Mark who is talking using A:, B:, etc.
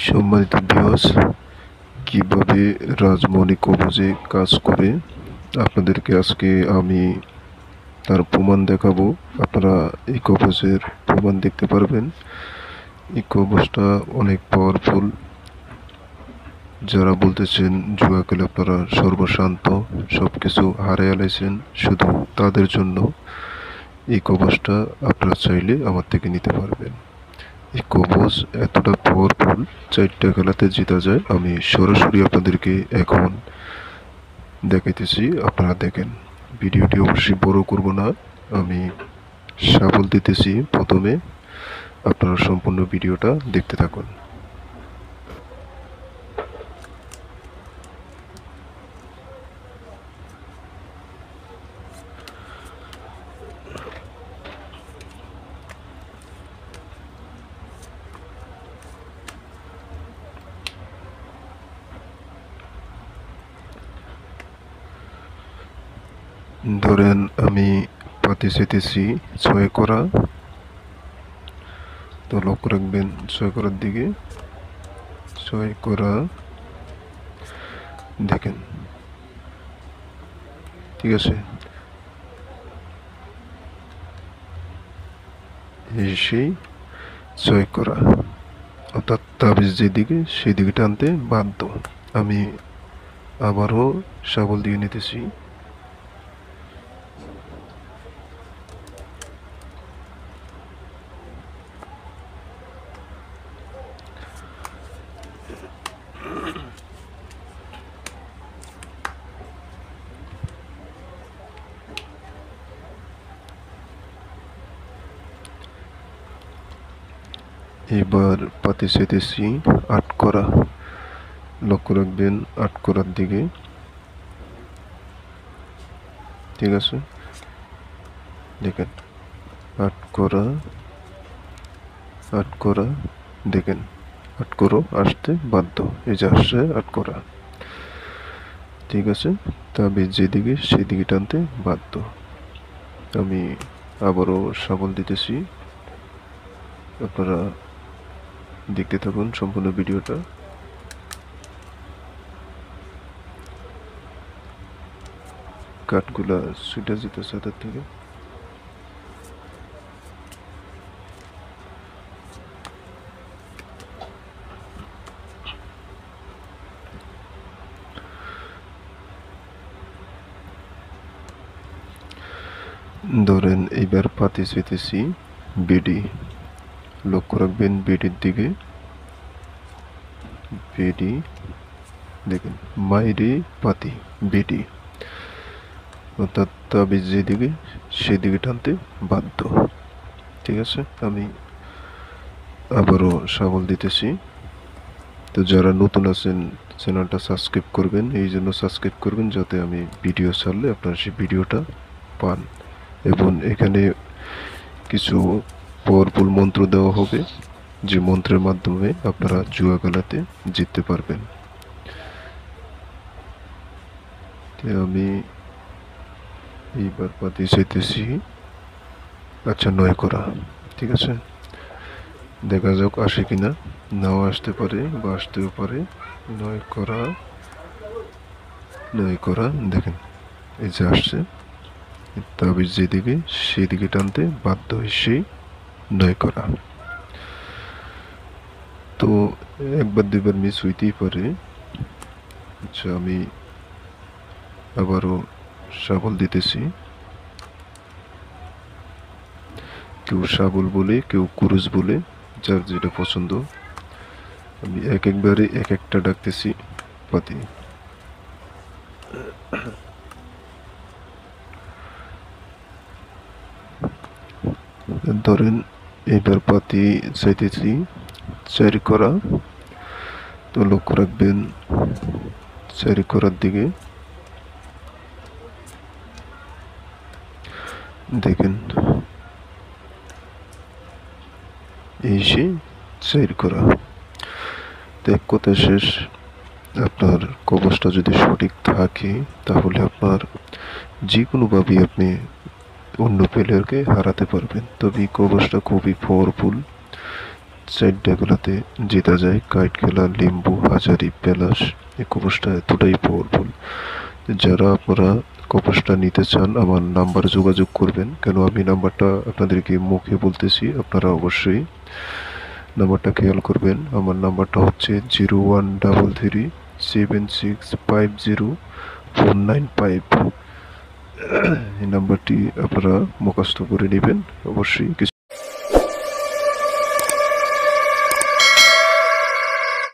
A: সম্মানিত ভিউয়ার্স, কিভাবে রাজমণি কবজে কাজ করে আপনাদেরকে আজকে আমি তার প্রমাণ দেখাবো। আপনারা এই কবজের প্রমাণ দেখতে পারবেন। এই কবজটা অনেক পাওয়ারফুল। যারা বলতেছেন জুয়া খেলে আপনারা সর্বশান্ত, সবকিছু হারিয়ে আলাইছেন, শুধু তাদের জন্য এই কবজটা আপনারা চাইলে আমার থেকে নিতে পারবেন। এই কবজ এতটা পাওয়ারফুল, 4টা খেলাতে জিতা যায়। আমি সরাসরি আপনাদেরকে এখন দেখাইতেছি, আপনারা দেখেন। ভিডিওটি অবশ্যই বড় করব না, আমি সাবল দিতেছি প্রথমে। আপনারা সম্পূর্ণ ভিডিওটা দেখতে থাকুন। ধরেন আমি পাতি চেতেছি 6 করা, তো লক্ষ্য রাখবেন 6 করার দিকে। 6 করা দেখেন, ঠিক আছে। এই সেই 6 করা, অর্থাৎ তাবিজ যেদিকে সেই দিকে টানতে বাধ্য। আমি আবারও শাবল দিয়ে নিতেছি। এবার পাতি চেতেছি 8 করা, লক্ষ্য রাখবেন 8 করার দিকে, ঠিক আছে। দেখেন 8 করা, 8 করা, দেখেন 8 করো আসতে বাধ্য। এই যে আসছে 8 করা, ঠিক আছে। তাবিজ যেদিকে সেদিকে টানতে বাধ্য। আমি আবারও শাবল দিতেছি, আপনারা দেখতে থাকুন সম্পূর্ণ ভিডিওটা। কাঠগুলা ছুটে যেতেছে হাতের থেকে। ধরেন এইবার পাতি চেতেছি বেডি, লক্ষ্য রাখবেন বেডির দিকে। বেডি দেখেন, মাইরে পাতি বেডি, অর্থাৎ তাবিজ যেদিকে সেদিকে টানতে বাধ্য, ঠিক আছে। আমি আবারও শাবল দিতেছি। তো যারা নতুন আছেন চ্যানেলটা সাবস্ক্রাইব করবেন, এই জন্য সাবস্ক্রাইব করবেন যাতে আমি ভিডিও ছাড়লে আপনারা সেই ভিডিওটা পান। এবং এখানে কিছু পাওয়ারফুল মন্ত্র দেওয়া হবে, যে মন্ত্রের মাধ্যমে আপনারা জুয়া খেলাতে জিততে পারবেন। আমি এইবার পাতি চাইতেছি, আচ্ছা 9 করা, ঠিক আছে। দেখা যাক আসে কিনা, নাও আসতে পারে বা আসতেও পারে। 9 করা, 9 করা, দেখেন এই যে আসছে। তাবিজ যেদিকে সেদিকে টানতে বাধ্য সেই 9 করা। তো একবার দুইবার মিস হইতেই পারে। আচ্ছা আমি আবারও শাবল দিতেছি। কেউ শাবল বলে, কেউ কুরুজ বলে, যার যেটা পছন্দ। আমি একবারে এক একটা ডাকতেছি পাতি। ধরেন এবার পাতি চাইতেছি 4 করা, তো লক্ষ্য রাখবেন 4 করার দিকে। দেখেন এই সে 4 করা। তো এক কথা শেষ, আপনার কবজটা যদি সঠিক থাকে তাহলে আপনার যে কোনোভাবেই আপনি অন্য প্লেয়ারকে হারাতে পারবেন। তবে এই কবজটা খুবই পাওয়ারফুল, চারটা খেলাতে জেতা যায়। কাইট খেলা, লিম্বু, হাজারি, পেলাস, এই কপসটা এতটাই পাওয়ারফুল। যারা আপনারা কপসটা নিতে চান আমার নাম্বার যোগাযোগ করবেন। কেন আমি নাম্বারটা আপনাদেরকে মুখে বলতেছি, আপনারা অবশ্যই নাম্বারটা খেয়াল করবেন। আমার নাম্বারটা হচ্ছে 0133765049 5। এই নাম্বারটি আপনারা মুখস্থ করে নেবেন অবশ্যই। কিছু